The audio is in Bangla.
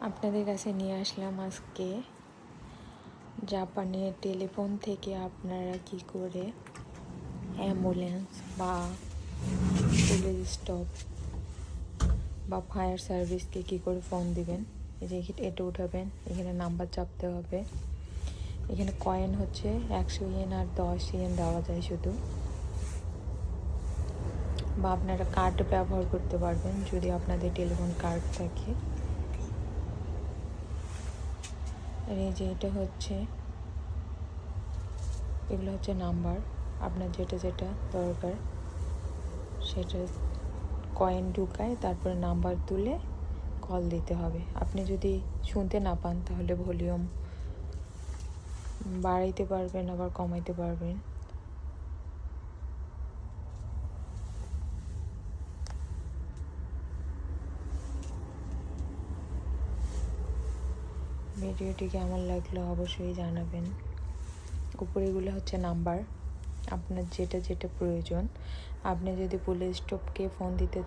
আপনাদের কাছে নিয়ে আসলাম আজকে জাপানের টেলিফোন থেকে আপনারা কি করে অ্যাম্বুলেন্স বা পুলিশ স্টপ বা ফায়ার সার্ভিসকে কী করে ফোন দিবেন। এই যে এটা উঠাবেন, এখানে নাম্বার চাপতে হবে। এখানে কয়েন হচ্ছে 100 ইয়েন আর 10 ইয়েন দেওয়া যায় শুধু, বা আপনারা কার্ড ব্যবহার করতে পারবেন যদি আপনাদের টেলিফোন কার্ড থাকে। আর এই যে এটা হচ্ছে, এগুলো হচ্ছে নাম্বার, আপনার যেটা যেটা দরকার সেটা কয়েন ঢুকায় তারপরে নাম্বার তুলে কল দিতে হবে। আপনি যদি শুনতে না পান তাহলে ভলিউম বাড়াইতে পারবেন, আবার কমাইতে পারবেন। ভিডিওটি কেমন লাগলো অবশ্যই জানাবেন। উপরে এগুলো হচ্ছে নাম্বার, আপনার যেটা যেটা প্রয়োজন। আপনি যদি পুলিশ স্টপকে ফোন দিতে